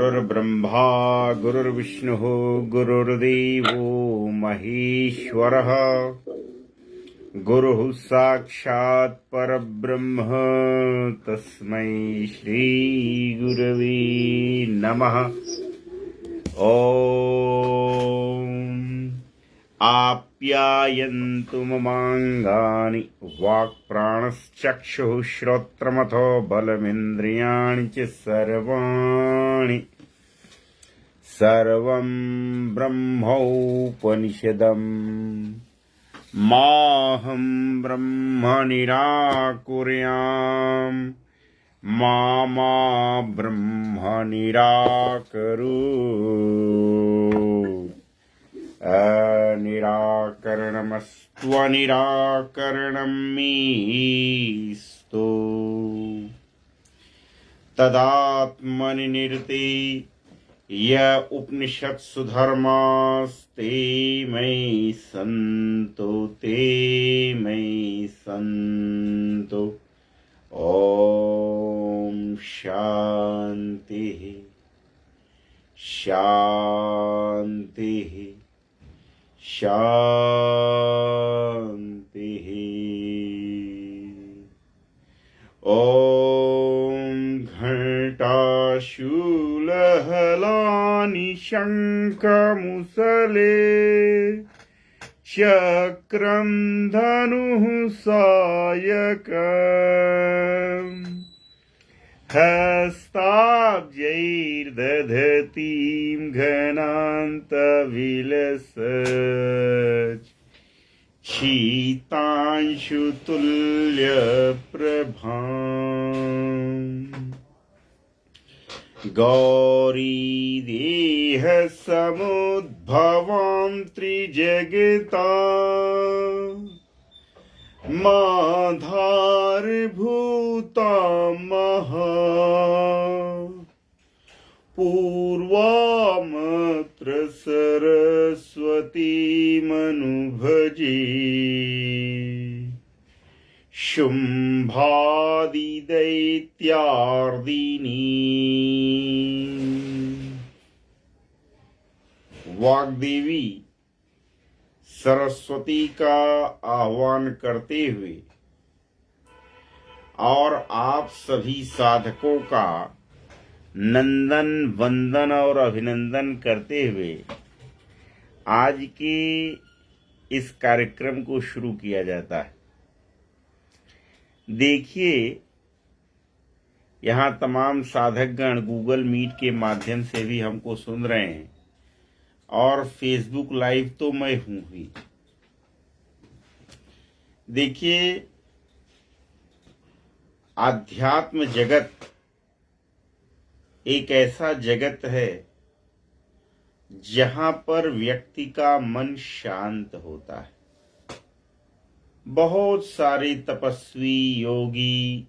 गुरुर्ब्रह्मा गुरुर्विष्णुः गुरुर्देवो महेश्वरः गुरुः साक्षात् परब्रह्म तस्मै श्रीगुरवे नमः। ॐ आप्यायन्तु ममाङ्गानि वाक्प्राणश्चक्षुः श्रोत्रमथो बलमिन्द्रियाणि च सर्वाणि सर्वं ब्रह्मोपनिषदम् माहं ब्रह्म निराकुर्याम् मा ब्रह्म निराकुरु। अनिराकरणमस्त्वनिराकरणं मेस्तु तदात्मनि निरते य उपनिषत्सु धर्मास्ते मयि सन्तु ते मयि सन्तु। ॐ शान्तिः शान्तिः शान्तिः। ॐ घण्टाशूलहलानि शङ्खमुसले चक्रं धनुः सायकम् हस्ताब्जैर्दधतीं घनान्तविलसत् शीतांशुतुल्यप्रभाम् गौरीदेहसमुद्भवां त्रिजगता माधारभूतामहा पूर्वामत्र सरस्वतीमनुभजे शुम्भादिदैत्यार्दिनी। वाग्देवी सरस्वती का आह्वान करते हुए और आप सभी साधकों का नंदन वंदन और अभिनंदन करते हुए आज के इस कार्यक्रम को शुरू किया जाता है। देखिए, यहाँ तमाम साधकगण गूगल मीट के माध्यम से भी हमको सुन रहे हैं और फेसबुक लाइव तो मैं हूँ ही। देखिए, आध्यात्म जगत एक ऐसा जगत है जहां पर व्यक्ति का मन शांत होता है। बहुत सारे तपस्वी योगी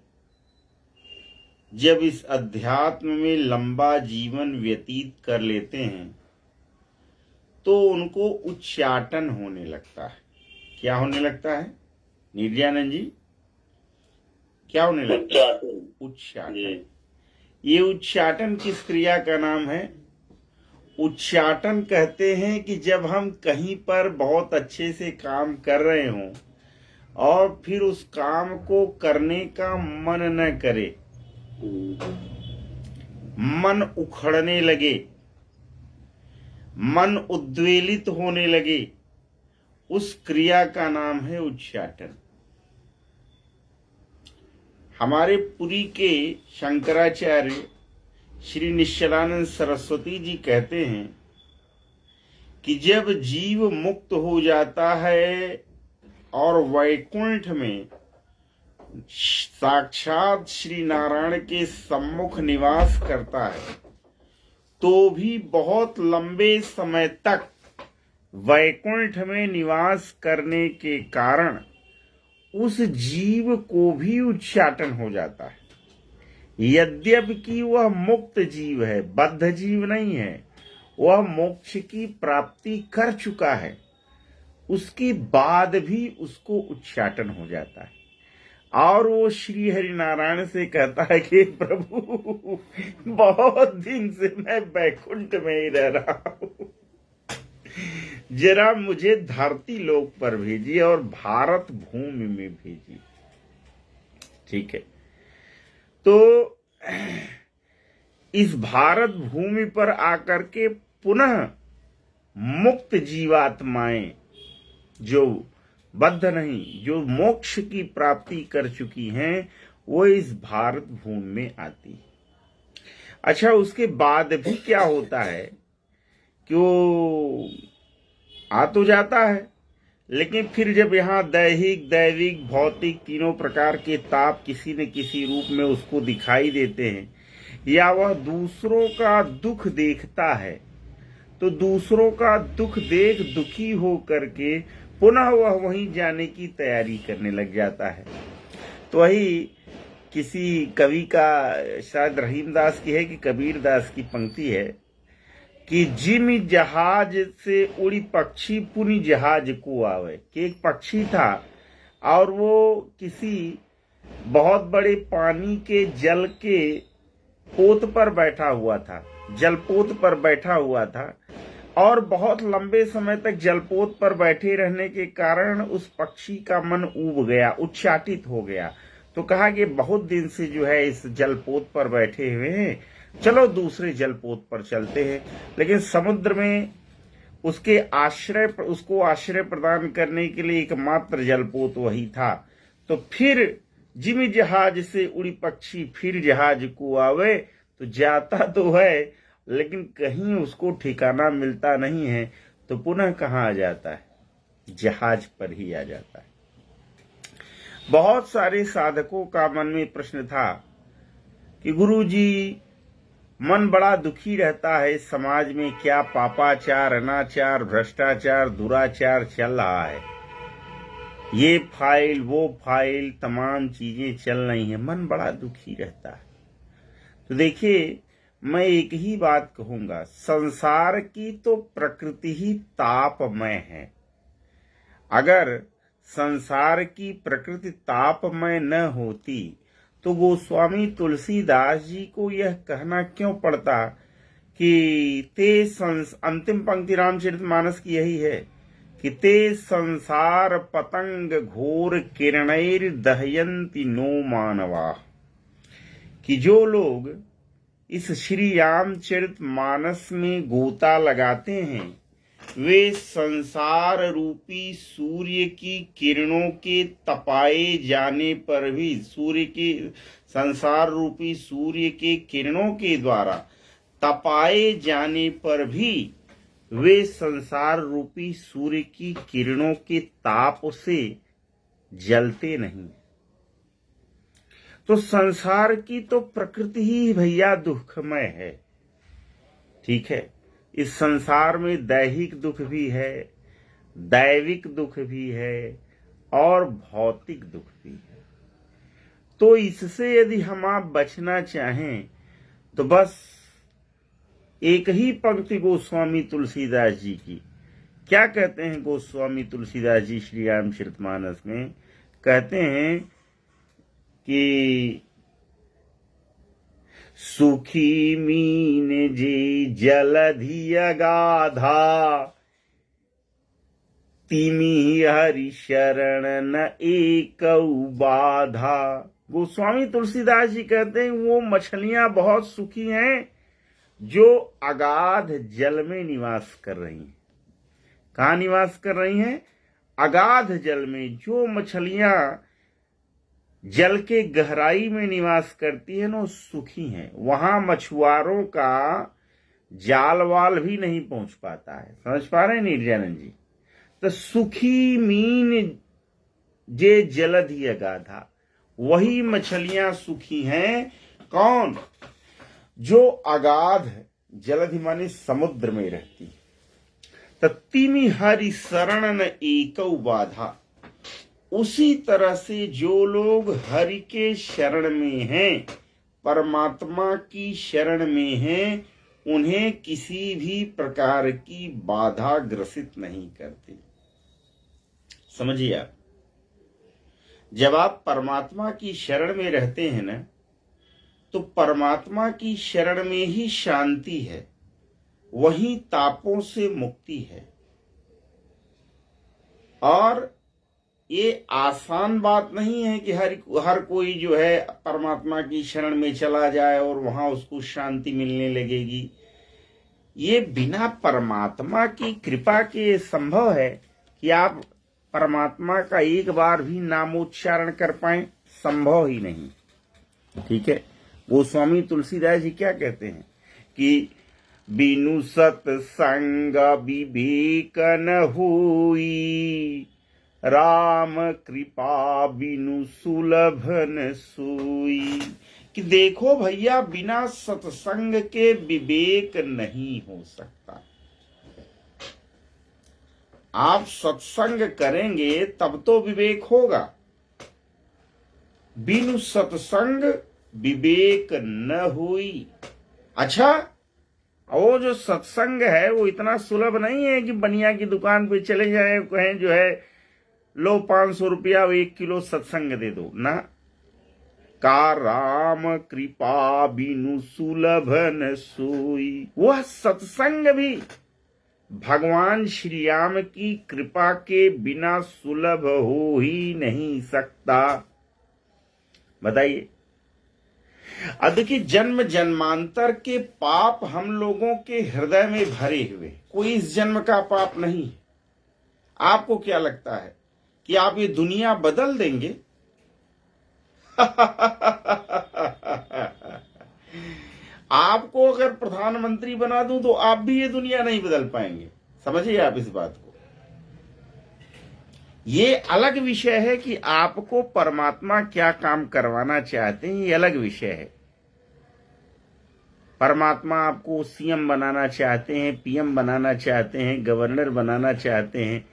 जब इस अध्यात्म में लंबा जीवन व्यतीत कर लेते हैं तो उनको उच्चाटन होने लगता है। क्या होने लगता है निर्जयानंद जी? क्या होने लगता है? उच्चाटन। ये उच्चाटन किस क्रिया का नाम है? उच्चाटन कहते हैं कि जब हम कहीं पर बहुत अच्छे से काम कर रहे हों और फिर उस काम को करने का मन न करे, मन उखड़ने लगे, मन उद्वेलित होने लगे, उस क्रिया का नाम है उच्चाटन। हमारे पुरी के शंकराचार्य श्री निश्चलानंद सरस्वती जी कहते हैं कि जब जीव मुक्त हो जाता है और वैकुंठ में साक्षात श्री नारायण के सम्मुख निवास करता है तो भी बहुत लंबे समय तक वैकुंठ में निवास करने के कारण उस जीव को भी उच्चाटन हो जाता है। यद्यपि कि वह मुक्त जीव है, बद्ध जीव नहीं है, वह मोक्ष की प्राप्ति कर चुका है, उसके बाद भी उसको उच्चाटन हो जाता है। और वो श्री हरि नारायण से कहता है कि प्रभु बहुत दिन से मैं बैकुंठ में ही रह रहा हूं, जरा मुझे धरती लोक पर भेजिए और भारत भूमि में भेजिए। ठीक है, तो इस भारत भूमि पर आकर के पुनः मुक्त जीवात्माएं जो बद्ध नहीं, जो मोक्ष की प्राप्ति कर चुकी हैं, वो इस भारत भूमि में आती। अच्छा, उसके बाद भी क्या होता है कि वो आ तो जाता है, लेकिन फिर जब यहाँ दैहिक, दैविक, भौतिक तीनों प्रकार के ताप किसी न किसी रूप में उसको दिखाई देते हैं, या वह दूसरों का दुख देखता है, तो दूसरों का दुख देख दुखी हो करके पुनः वह वहीं जाने की तैयारी करने लग जाता है। तो वही किसी कवि का, शायद रहीमदास की है कि कबीर दास की पंक्ति है कि जिम जहाज से उड़ी पक्षी पुनि जहाज को आवे। कि एक पक्षी था और वो किसी बहुत बड़े पानी के जल के पोत पर बैठा हुआ था, जलपोत पर बैठा हुआ था, और बहुत लंबे समय तक जलपोत पर बैठे रहने के कारण उस पक्षी का मन ऊब गया, उच्चाटित हो गया। तो कहा कि बहुत दिन से जो है इस जलपोत पर बैठे हुए हैं, चलो दूसरे जलपोत पर चलते हैं। लेकिन समुद्र में उसको आश्रय प्रदान करने के लिए एकमात्र जलपोत वही था। तो फिर जिम जहाज से उड़ी पक्षी फिर जहाज को आवे, तो जाता तो है लेकिन कहीं उसको ठिकाना मिलता नहीं है, तो पुनः कहाँ आ जाता है? जहाज पर ही आ जाता है। बहुत सारे साधकों का मन में प्रश्न था कि गुरुजी, मन बड़ा दुखी रहता है, समाज में क्या पापाचार, अनाचार, भ्रष्टाचार, दुराचार चल रहा है, ये फाइल वो फाइल तमाम चीजें चल रही हैं, मन बड़ा दुखी रहता है। तो देखिए, मैं एक ही बात कहूंगा, संसार की तो प्रकृति ही तापमय है। अगर संसार की प्रकृति तापमय न होती तो गोस्वामी तुलसीदास जी को यह कहना क्यों पड़ता कि अंतिम पंक्ति रामचरितमानस की यही है कि ते संसार पतंग घोर किरणैर दहयंती नो मानवा। कि जो लोग इस श्री रामचरित मानस में गोता लगाते हैं, वे संसार रूपी सूर्य की किरणों के तपाए जाने पर भी, संसार रूपी सूर्य के किरणों के द्वारा तपाए जाने पर भी वे संसार रूपी सूर्य की किरणों के ताप से जलते नहीं। तो संसार की तो प्रकृति ही भैया दुखमय है। ठीक है, इस संसार में दैहिक दुख भी है, दैविक दुख भी है और भौतिक दुख भी है। तो इससे यदि हम आप बचना चाहें तो बस एक ही पंक्ति गोस्वामी तुलसीदास जी की, क्या कहते हैं गोस्वामी तुलसीदास जी श्री रामचरितमानस में? कहते हैं कि सुखी मीन जे जलधि अगाधा, तिमी हरि शरण न एक बाधा। गोस्वामी तुलसीदास जी कहते हैं वो मछलियां बहुत सुखी हैं जो अगाध जल में निवास कर रही हैं। कहाँ निवास कर रही हैं? अगाध जल में। जो मछलियां जल के गहराई में निवास करती है ना, सुखी हैं। वहां मछुआरों का जाल वाल भी नहीं पहुंच पाता है। समझ पा रहे हैं निर्जनन जी? तो सुखी मीन जे जलधि अगाधा, वही मछलियां सुखी हैं। कौन? जो अगाध, जलधि माने समुद्र में रहती है। तत्तिमि हरि शरण न एकौ बाधा। उसी तरह से जो लोग हरि के शरण में हैं, परमात्मा की शरण में हैं, उन्हें किसी भी प्रकार की बाधा ग्रसित नहीं करती। समझिए आप, जब आप परमात्मा की शरण में रहते हैं ना, तो परमात्मा की शरण में ही शांति है, वहीं तापों से मुक्ति है। और ये आसान बात नहीं है कि हर कोई जो है परमात्मा की शरण में चला जाए और वहां उसको शांति मिलने लगेगी। ये बिना परमात्मा की कृपा के संभव है कि आप परमात्मा का एक बार भी नामोच्चारण कर पाए? संभव ही नहीं। ठीक है, गोस्वामी तुलसीदास जी क्या कहते हैं कि बिनु सत्संग विवेक न हुई, राम कृपा बिनु सुलभ न सोई। कि देखो भैया, बिना सत्संग के विवेक नहीं हो सकता। आप सत्संग करेंगे तब तो विवेक होगा। बिनु सत्संग विवेक न हुई। अच्छा, वो जो सत्संग है वो इतना सुलभ नहीं है कि बनिया की दुकान पे चले जाए, कहें जो है लो 500 रुपया 1 किलो सत्संग दे दो ना। का राम कृपा बिनु सुलभ न सोई। वह सत्संग भी भगवान श्री राम की कृपा के बिना सुलभ हो ही नहीं सकता। बताइए। अब देखिए, जन्म जन्मांतर के पाप हम लोगों के हृदय में भरे हुए, कोई इस जन्म का पाप नहीं। आपको क्या लगता है कि आप ये दुनिया बदल देंगे? आपको अगर प्रधानमंत्री बना दूं तो आप भी ये दुनिया नहीं बदल पाएंगे। समझिए आप इस बात को। ये अलग विषय है कि आपको परमात्मा क्या काम करवाना चाहते हैं, ये अलग विषय है। परमात्मा आपको सीएम बनाना चाहते हैं, पीएम बनाना चाहते हैं, गवर्नर बनाना चाहते हैं,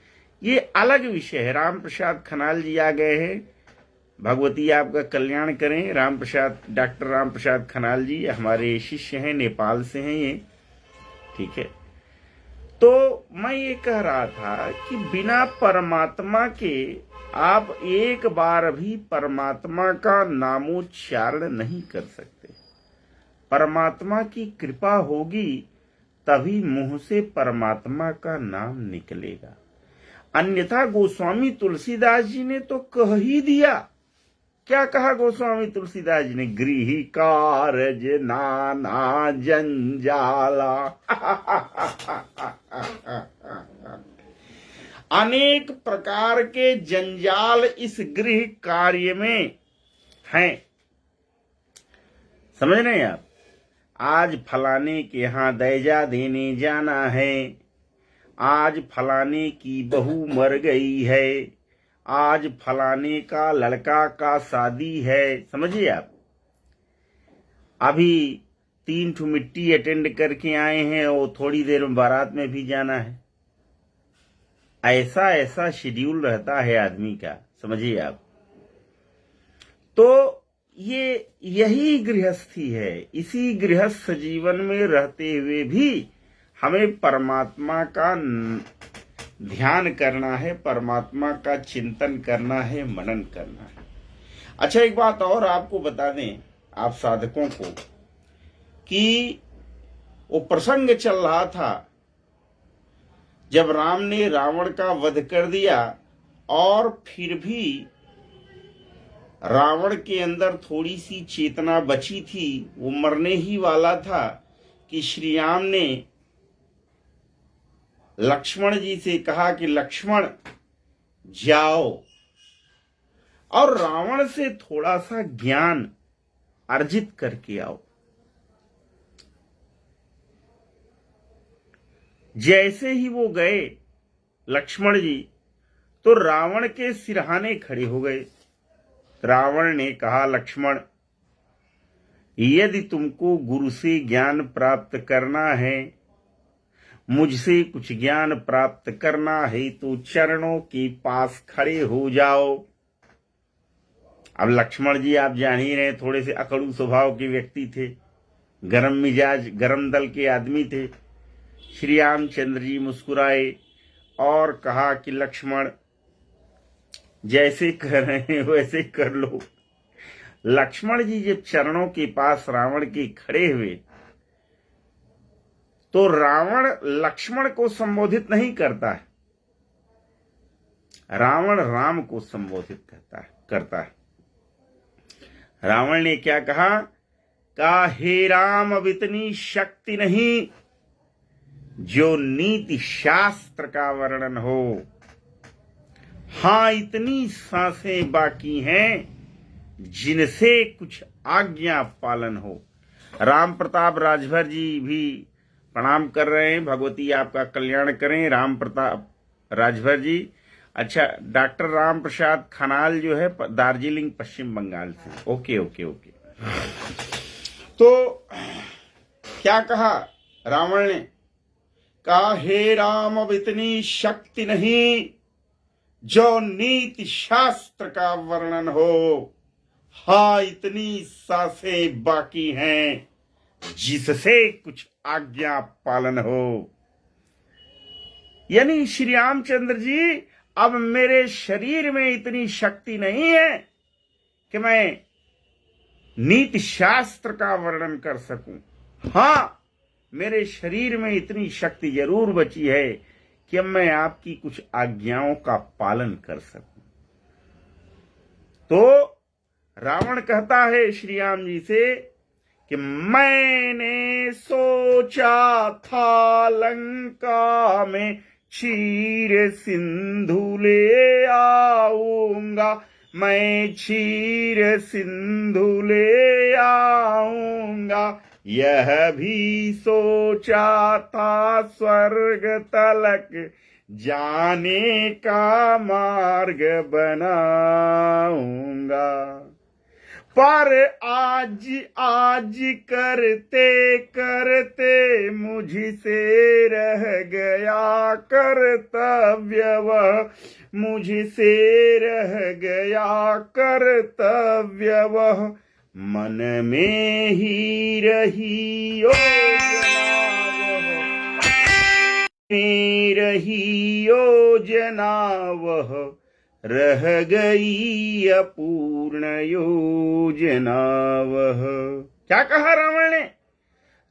ये अलग विषय है। राम प्रसाद खनाल जी आ गए हैं, भगवती आपका कल्याण करें। डॉक्टर राम प्रसाद खनाल जी हमारे शिष्य हैं, नेपाल से हैं ये। ठीक है, तो मैं ये कह रहा था कि बिना परमात्मा के आप एक बार भी परमात्मा का नामोच्चारण नहीं कर सकते। परमात्मा की कृपा होगी तभी मुंह से परमात्मा का नाम निकलेगा, अन्यथा गोस्वामी तुलसीदास जी ने तो कह ही दिया। क्या कहा गोस्वामी तुलसीदास जी ने? गृह कारज नाना जंजाला। अनेक प्रकार के जंजाल इस गृह कार्य में हैं। समझ रहे हैं आप? आज फलाने के यहां दैजा देने जाना है, आज फलाने की बहू मर गई है, आज फलाने का लड़का का शादी है। समझिए आप, अभी 3 ठो मिट्टी अटेंड करके आए हैं और थोड़ी देर में बारात में भी जाना है। ऐसा ऐसा शेड्यूल रहता है आदमी का। समझिए आप। तो यही गृहस्थी है। इसी गृहस्थ जीवन में रहते हुए भी हमें परमात्मा का ध्यान करना है, परमात्मा का चिंतन करना है, मनन करना है। अच्छा, एक बात और आपको बता दें, आप साधकों को, कि वो प्रसंग चल रहा था जब राम ने रावण का वध कर दिया और फिर भी रावण के अंदर थोड़ी सी चेतना बची थी, वो मरने ही वाला था, कि श्री राम ने लक्ष्मण जी से कहा कि लक्ष्मण जाओ और रावण से थोड़ा सा ज्ञान अर्जित करके आओ। जैसे ही वो गए लक्ष्मण जी, तो रावण के सिरहाने खड़े हो गए। रावण ने कहा, लक्ष्मण, यदि तुमको गुरु से ज्ञान प्राप्त करना है, मुझसे कुछ ज्ञान प्राप्त करना है, तो चरणों के पास खड़े हो जाओ। अब लक्ष्मण जी आप जान ही रहे, थोड़े से अकड़ू स्वभाव के व्यक्ति थे, गरम मिजाज, गरम दल के आदमी थे। श्री रामचंद्र जी मुस्कुराए और कहा कि लक्ष्मण, जैसे कर रहे हैं वैसे कर लो। लक्ष्मण जी जब चरणों के पास रावण के खड़े हुए तो रावण लक्ष्मण को संबोधित नहीं करता है, रावण राम को संबोधित करता है। रावण ने क्या कहा हे राम अब इतनी शक्ति नहीं जो नीति शास्त्र का वर्णन हो। हां, इतनी सांसें बाकी हैं जिनसे कुछ आज्ञा पालन हो। राम प्रताप राजभर जी भी प्रणाम कर रहे हैं। भगवती आपका कल्याण करें राम प्रताप राजभर जी। अच्छा, डॉक्टर राम प्रसाद खनाल जो है दार्जिलिंग पश्चिम बंगाल से। Okay okay okay. तो क्या कहा रावण ने? कहा हे राम अब इतनी शक्ति नहीं जो नीति शास्त्र का वर्णन हो। हाँ, इतनी सांसें बाकी हैं जिससे कुछ आज्ञा पालन हो। यानी श्री रामचंद्र जी अब मेरे शरीर में इतनी शक्ति नहीं है कि मैं नीति शास्त्र का वर्णन कर सकूं। हां, मेरे शरीर में इतनी शक्ति जरूर बची है कि मैं आपकी कुछ आज्ञाओं का पालन कर सकूं। तो रावण कहता है श्री राम जी से कि मैंने सोचा था लंका में क्षीर सिंधु ले आऊंगा, मैं क्षीर सिंधु ले आऊंगा। यह भी सोचा था स्वर्ग तलक जाने का मार्ग बनाऊंगा, पर आज करते करते मुझसे रह गया कर्तव्य, वह मुझसे रह गया कर्तव्य, वह मन में ही रही योजना, वह रह गई अपूर्ण योजना वह। क्या कहा रावण ने?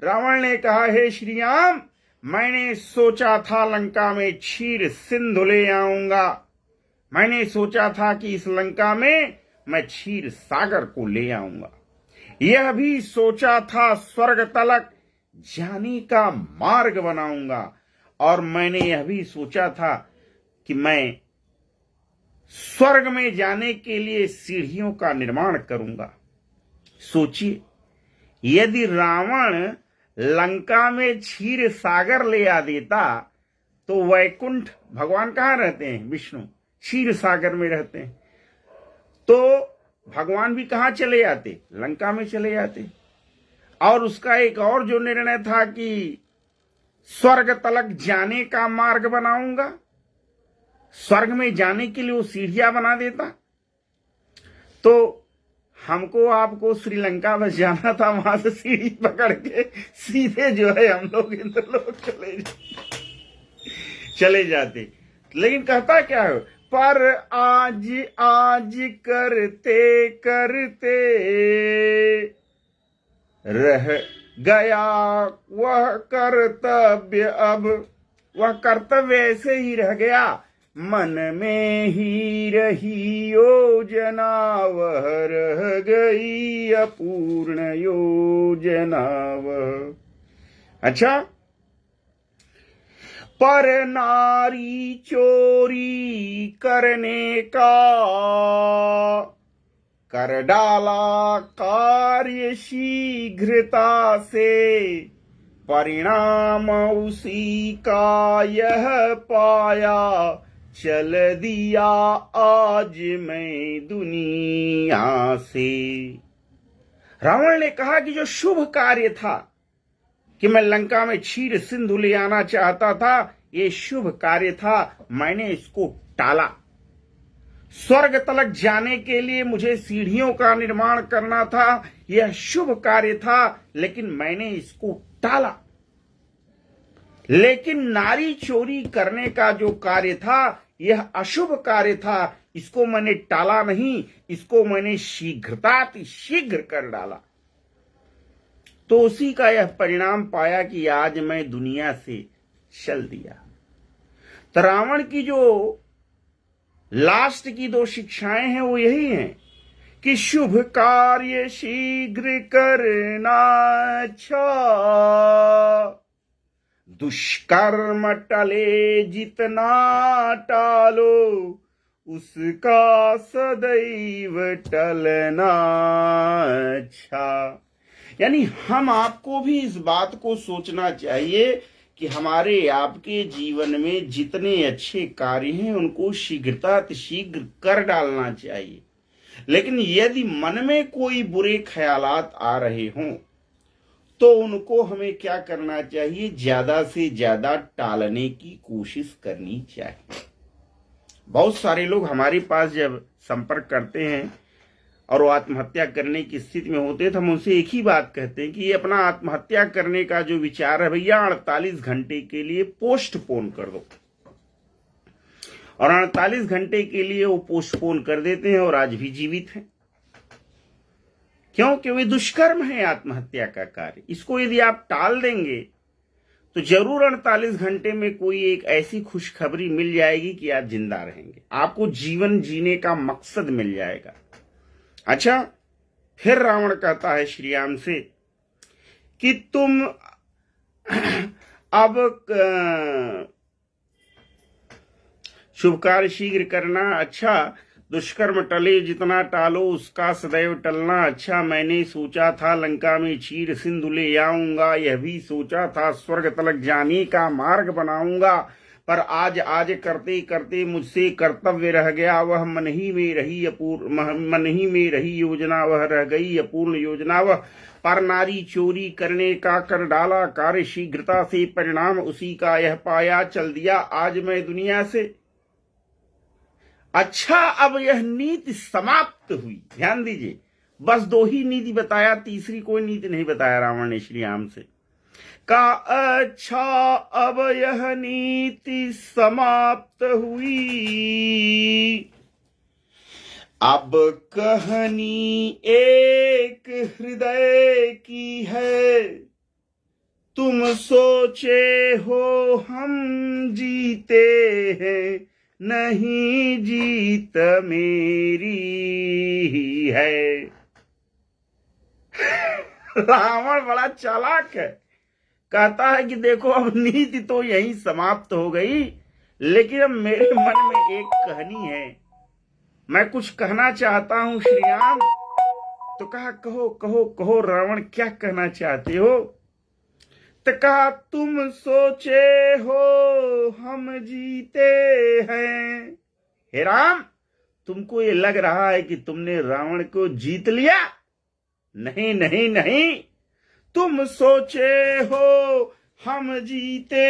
रावण ने कहा हे श्री राम, मैंने सोचा था लंका में क्षीर सिंधु ले आऊंगा। मैंने सोचा था कि इस लंका में मैं क्षीर सागर को ले आऊंगा। यह भी सोचा था स्वर्ग तलक जाने का मार्ग बनाऊंगा, और मैंने यह भी सोचा था कि मैं स्वर्ग में जाने के लिए सीढ़ियों का निर्माण करूंगा। सोचिए, यदि रावण लंका में क्षीर सागर ले आ देता तो वैकुंठ भगवान कहाँ रहते हैं? विष्णु क्षीर सागर में रहते हैं। तो भगवान भी कहाँ चले जाते? लंका में चले जाते। और उसका एक और जो निर्णय था कि स्वर्ग तलक जाने का मार्ग बनाऊंगा, स्वर्ग में जाने के लिए वो सीढ़ियां बना देता। तो हमको आपको श्रीलंका बस जाना था, वहां से सीढ़ी पकड़ के सीधे जो है हम लोग इंद्रलोक चले जाते। लेकिन कहता क्या है? पर आज करते करते रह गया वह कर्तव्य, अब वह कर्तव्य ऐसे ही रह गया, मन में ही रही योजना, वह रह गई अपूर्ण योजना वह। अच्छा, पर नारी चोरी करने का कर डाला कार्य शीघ्रता से, परिणाम उसी का यह पाया, चल दिया आज मैं दुनिया से। रावण ने कहा कि जो शुभ कार्य था कि मैं लंका में क्षीर सिंधु ले आना चाहता था, ये शुभ कार्य था, मैंने इसको टाला। स्वर्ग तलक जाने के लिए मुझे सीढ़ियों का निर्माण करना था, यह शुभ कार्य था, लेकिन मैंने इसको टाला। लेकिन नारी चोरी करने का जो कार्य था, यह अशुभ कार्य था, इसको मैंने टाला नहीं, इसको मैंने शीघ्र कर डाला। तो उसी का यह परिणाम पाया कि आज मैं दुनिया से चल दिया। तो रावण की जो लास्ट की 2 शिक्षाएं हैं वो यही हैं कि शुभ कार्य शीघ्र करना अच्छा, दुष्कर्म टले जितना टालो उसका सदैव टलना अच्छा। यानी हम आपको भी इस बात को सोचना चाहिए कि हमारे आपके जीवन में जितने अच्छे कार्य हैं उनको शीघ्र कर डालना चाहिए। लेकिन यदि मन में कोई बुरे ख्यालात आ रहे हों तो उनको हमें क्या करना चाहिए, ज्यादा से ज्यादा टालने की कोशिश करनी चाहिए। बहुत सारे लोग हमारे पास जब संपर्क करते हैं और वो आत्महत्या करने की स्थिति में होते हैं तो हम उनसे एक ही बात कहते हैं कि ये अपना आत्महत्या करने का जो विचार है भैया 48 घंटे के लिए पोस्टपोन कर दो। और 48 घंटे के लिए वो पोस्टपोन कर देते हैं और आज भी जीवित हैं। क्योंकि वे दुष्कर्म है आत्महत्या का कार्य। इसको यदि आप टाल देंगे तो जरूर 48 घंटे में कोई एक ऐसी खुशखबरी मिल जाएगी कि आप जिंदा रहेंगे, आपको जीवन जीने का मकसद मिल जाएगा। अच्छा, फिर रावण कहता है श्री राम से कि तुम अब शुभ कार्य शीघ्र करना अच्छा, दुष्कर्म टले जितना टालो उसका सदैव टलना अच्छा। मैंने सोचा था लंका में चीर सिंधु ले आऊंगा, यह भी सोचा था स्वर्ग तलक जाने का मार्ग बनाऊंगा, पर आज करते करते मुझसे कर्तव्य रह गया। वह मन ही में रही योजना, वह रह गई अपूर्ण योजना। वह पर नारी चोरी करने का कर डाला कार्य, शीघ्रता से परिणाम उसी का यह पाया, चल दिया आज मैं दुनिया से। अच्छा, अब यह नीति समाप्त हुई। ध्यान दीजिए, बस 2 ही नीति बताया, तीसरी कोई नीति नहीं बताया रावण ने श्री राम से। का अच्छा, अब यह नीति समाप्त हुई, अब कहानी एक हृदय की है। तुम सोचे हो हम जीते हैं, नहीं जीत मेरी ही है। रावण बड़ा चालाक है, कहता है कि देखो अब नीति तो यही समाप्त हो गई, लेकिन अब मेरे मन में एक कहानी है, मैं कुछ कहना चाहता हूं श्री राम। तो कहा कहो कहो कहो रावण, क्या कहना चाहते हो? तो कहा तुम सोचे हो हम जीते हैं। हे राम, तुमको ये लग रहा है कि तुमने रावण को जीत लिया? नहीं नहीं नहीं, तुम सोचे हो हम जीते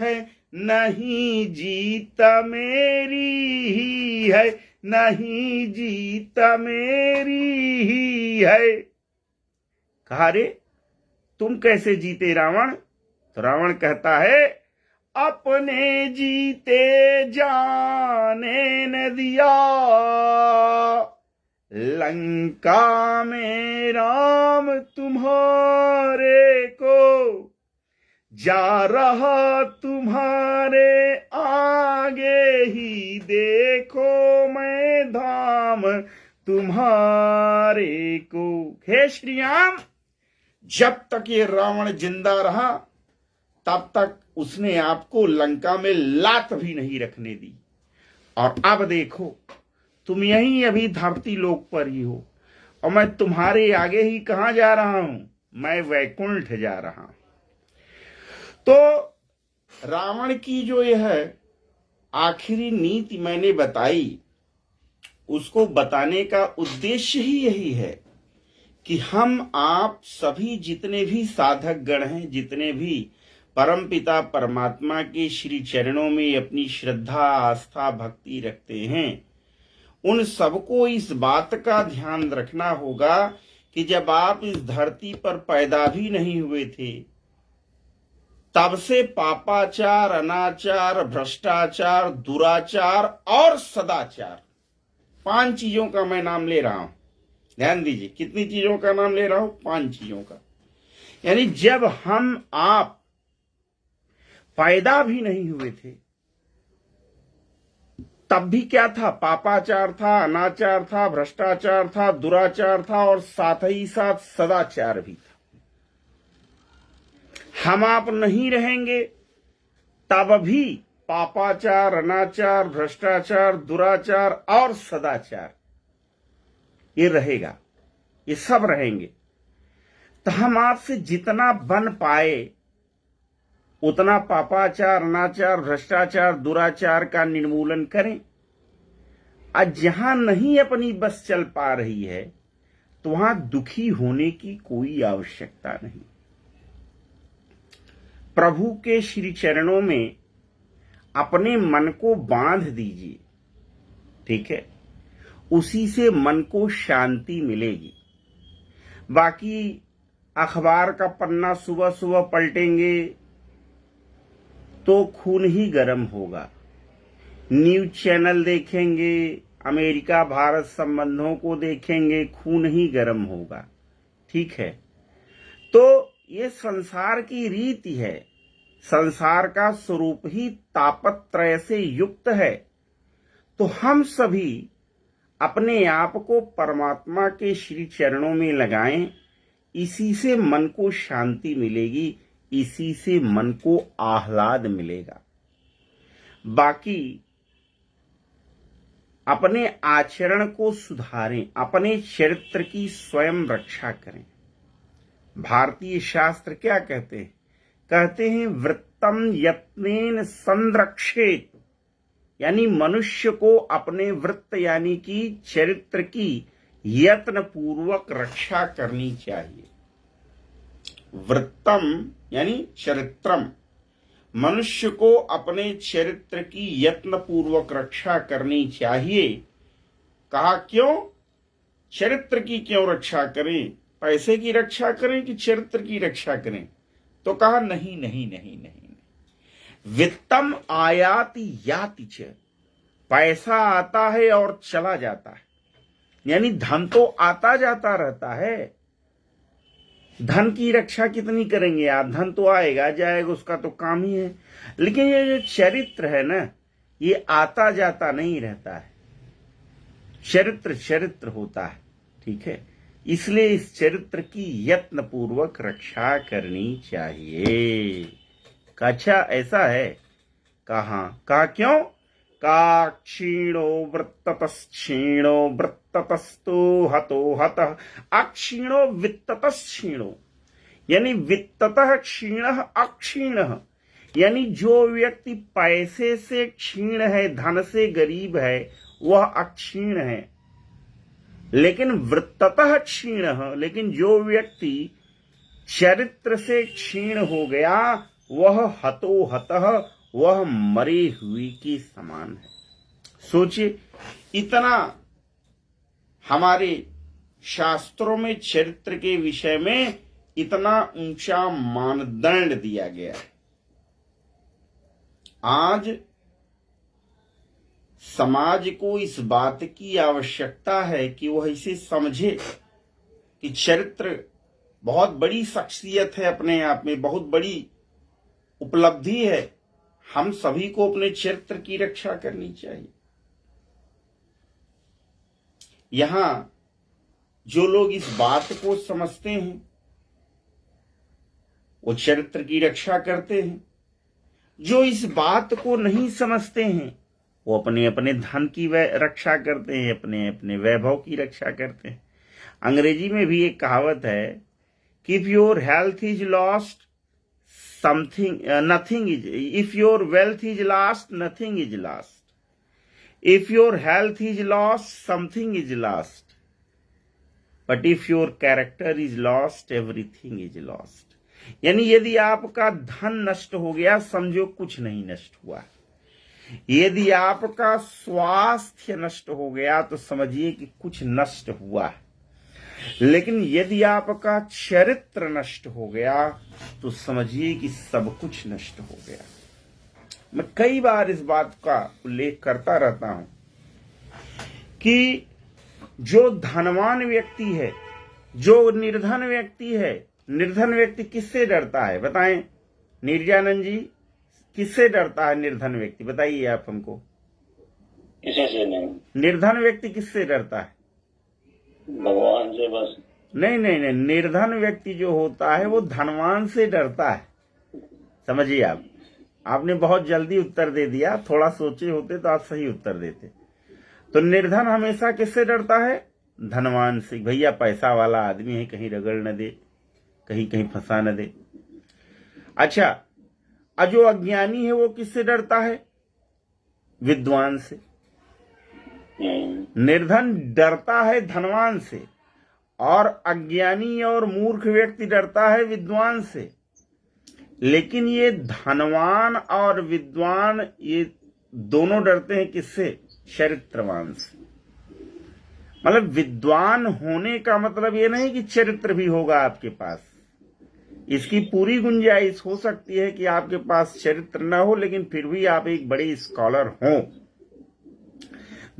हैं, नहीं जीता मेरी ही है, नहीं जीता मेरी ही है। कहा रे तुम कैसे जीते रावण? तो रावण कहता है अपने जीते जाने न दिया, लंका में राम तुम्हारे को, जा रहा तुम्हारे आगे ही, देखो मैं धाम तुम्हारे को। हे श्री राम, जब तक ये रावण जिंदा रहा तब तक उसने आपको लंका में लात भी नहीं रखने दी। और अब देखो तुम यहीं अभी धरती लोक पर ही हो और मैं तुम्हारे आगे ही कहां जा रहा हूं? मैं वैकुंठ जा रहा हूं। तो रावण की जो यह आखिरी नीति मैंने बताई, उसको बताने का उद्देश्य ही यही है कि हम आप सभी जितने भी साधक गण हैं, जितने भी परमपिता परमात्मा के श्री चरणों में अपनी श्रद्धा आस्था भक्ति रखते हैं, उन सबको इस बात का ध्यान रखना होगा कि जब आप इस धरती पर पैदा भी नहीं हुए थे तब से पापाचार, अनाचार, भ्रष्टाचार, दुराचार और सदाचार, 5 चीजों का मैं नाम ले रहा हूं। ध्यान दीजिए, कितनी चीजों का नाम ले रहा हूं? 5 चीजों का। यानी जब हम आप पैदा भी नहीं हुए थे तब भी क्या था? पापाचार था, अनाचार था, भ्रष्टाचार था, दुराचार था और साथ ही साथ सदाचार भी था। हम आप नहीं रहेंगे तब भी पापाचार, अनाचार, भ्रष्टाचार, दुराचार और सदाचार ये रहेगा, ये सब रहेंगे। तो हम आपसे जितना बन पाए उतना पापाचार, अनाचार, भ्रष्टाचार, दुराचार का निर्मूलन करें। आज जहां नहीं अपनी बस चल पा रही है तो वहां दुखी होने की कोई आवश्यकता नहीं। प्रभु के श्री चरणों में अपने मन को बांध दीजिए, ठीक है? उसी से मन को शांति मिलेगी। बाकी अखबार का पन्ना सुबह सुबह पलटेंगे तो खून ही गर्म होगा। न्यूज चैनल देखेंगे, अमेरिका भारत संबंधों को देखेंगे, खून ही गर्म होगा, ठीक है? तो ये संसार की रीति है, संसार का स्वरूप ही तापत्रय से युक्त है। तो हम सभी अपने आप को परमात्मा के श्री चरणों में लगाएं, इसी से मन को शांति मिलेगी, इसी से मन को आह्लाद मिलेगा। बाकी अपने आचरण को सुधारें, अपने चरित्र की स्वयं रक्षा करें। भारतीय शास्त्र क्या कहते हैं? कहते हैं वृत्तम यत्नेन संरक्षेत, यानी मनुष्य को अपने वृत्त यानी कि चरित्र की यत्न पूर्वक रक्षा करनी चाहिए। वृत्तम यानी चरित्रम, मनुष्य को अपने चरित्र की यत्न पूर्वक रक्षा करनी चाहिए। कहा क्यों? चरित्र की क्यों रक्षा करें? पैसे की रक्षा करें कि चरित्र की रक्षा करें? तो कहा नहीं नहीं नहीं नहीं, वित्तम आयाति याति च, पैसा आता है और चला जाता है, यानी धन तो आता जाता रहता है। धन की रक्षा कितनी करेंगे आप? धन तो आएगा जाएगा, उसका तो काम ही है। लेकिन ये जो चरित्र है ना, ये आता जाता नहीं रहता है। चरित्र चरित्र होता है, ठीक है? इसलिए इस चरित्र की यत्न पूर्वक रक्षा करनी चाहिए। अच्छा ऐसा है? कहा क्यों? का क्षीणो वृत्ततश्क्षीणो वृत्ततस्तु हतो हतः अक्षीणो वित्ततश्क्षीणो, यानी वित्ततः क्षीणः अक्षीणः, यानी जो व्यक्ति पैसे से क्षीण है, धन से गरीब है, वह अक्षीण है। लेकिन वृत्ततः क्षीणः, लेकिन जो व्यक्ति चरित्र से क्षीण हो गया वह हतो हतः, वह मरे हुए के समान है। सोचिए, इतना हमारे शास्त्रों में चरित्र के विषय में इतना ऊंचा मानदंड दिया गया है। आज समाज को इस बात की आवश्यकता है कि वह इसे समझे कि चरित्र बहुत बड़ी शख्सियत है, अपने आप में बहुत बड़ी उपलब्धि है। हम सभी को अपने चरित्र की रक्षा करनी चाहिए। यहां जो लोग इस बात को समझते हैं वो चरित्र की रक्षा करते हैं, जो इस बात को नहीं समझते हैं वो अपने अपने धन की रक्षा करते हैं, अपने अपने वैभव की रक्षा करते हैं। अंग्रेजी में भी एक कहावत है कि if your health is lost nothing is, if your wealth is lost, nothing is lost. If your health is lost, something is lost. But if your character is lost, everything is lost. यानी यदि आपका धन नष्ट हो गया, समझो कुछ नहीं नष्ट हुआ। यदि आपका स्वास्थ्य नष्ट हो गया तो समझिए कि कुछ नष्ट हुआ। लेकिन यदि आपका चरित्र नष्ट हो गया तो समझिए कि सब कुछ नष्ट हो गया। मैं कई बार इस बात का उल्लेख करता रहता हूं कि जो धनवान व्यक्ति है, जो निर्धन व्यक्ति है, निर्धन व्यक्ति किससे डरता है बताएं निर्जानंद जी, किससे डरता है निर्धन व्यक्ति? बताइए आप हमको। किसी से नहीं। निर्धन व्यक्ति किससे डरता है? भगवान से बस। नहीं नहीं नहीं, निर्धन व्यक्ति जो होता है वो धनवान से डरता है। समझिए आप, आपने बहुत जल्दी उत्तर दे दिया, थोड़ा सोचे होते तो आप सही उत्तर देते। तो निर्धन हमेशा किससे डरता है? धनवान से। भैया पैसा वाला आदमी है, कहीं रगड़ न दे, कहीं कहीं फंसा न दे। अच्छा, जो अज्ञानी है वो किससे डरता है? विद्वान से। निर्धन डरता है धनवान से और अज्ञानी और मूर्ख व्यक्ति डरता है विद्वान से। लेकिन ये धनवान और विद्वान ये दोनों डरते हैं किससे? चरित्रवान से। मतलब विद्वान होने का मतलब ये नहीं कि चरित्र भी होगा आपके पास। इसकी पूरी गुंजाइश हो सकती है कि आपके पास चरित्र ना हो लेकिन फिर भी आप एक बड़े स्कॉलर हो।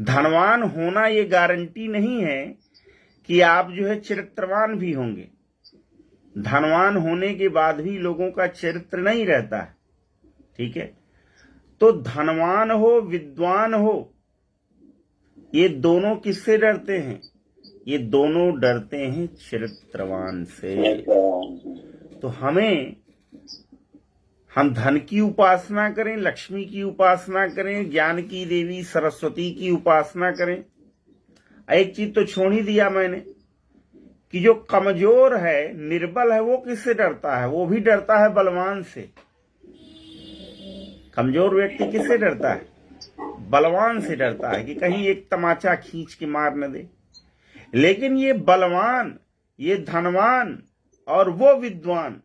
धनवान होना ये गारंटी नहीं है कि आप जो है चरित्रवान भी होंगे। धनवान होने के बाद भी लोगों का चरित्र नहीं रहता है। ठीक है, तो धनवान हो विद्वान हो, ये दोनों किससे डरते हैं? ये दोनों डरते हैं चरित्रवान से। तो हम धन की उपासना करें, लक्ष्मी की उपासना करें, ज्ञान की देवी सरस्वती की उपासना करें। एक चीज तो छोड़ ही दिया मैंने कि जो कमजोर है, निर्बल है, वो किससे डरता है? वो भी डरता है बलवान से। कमजोर व्यक्ति किससे डरता है? बलवान से डरता है कि कहीं एक तमाचा खींच के मार न दे। लेकिन ये बलवान, ये धनवान और वो विद्वान,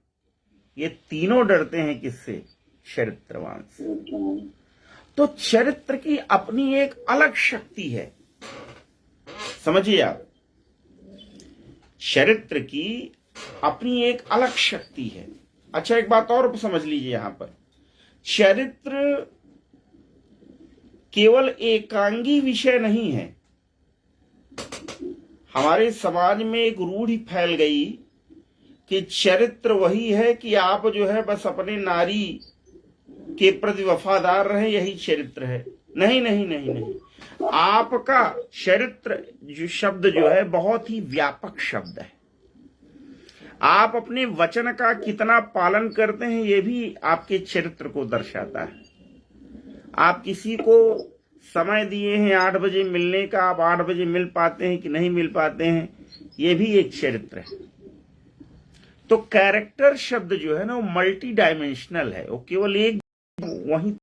ये तीनों डरते हैं किससे? चरित्रवान से। तो चरित्र की अपनी एक अलग शक्ति है, समझिए आप। चरित्र की अपनी एक अलग शक्ति है। अच्छा, एक बात और समझ लीजिए यहां पर, चरित्र केवल एकांगी विषय नहीं है। हमारे समाज में एक रूढ़ि फैल गई कि चरित्र वही है कि आप जो है बस अपने नारी के प्रति वफादार रहे, यही चरित्र है। नहीं नहीं नहीं नहीं, आपका चरित्र जो शब्द जो है बहुत ही व्यापक शब्द है। आप अपने वचन का कितना पालन करते हैं ये भी आपके चरित्र को दर्शाता है। आप किसी को समय दिए हैं 8 बजे मिलने का, आप 8 बजे मिल पाते हैं कि नहीं मिल पाते हैं, ये भी एक चरित्र है। तो कैरेक्टर शब्द जो है ना वो मल्टी डायमेंशनल है, वो केवल एक वही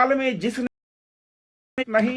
काल में जिसने नहीं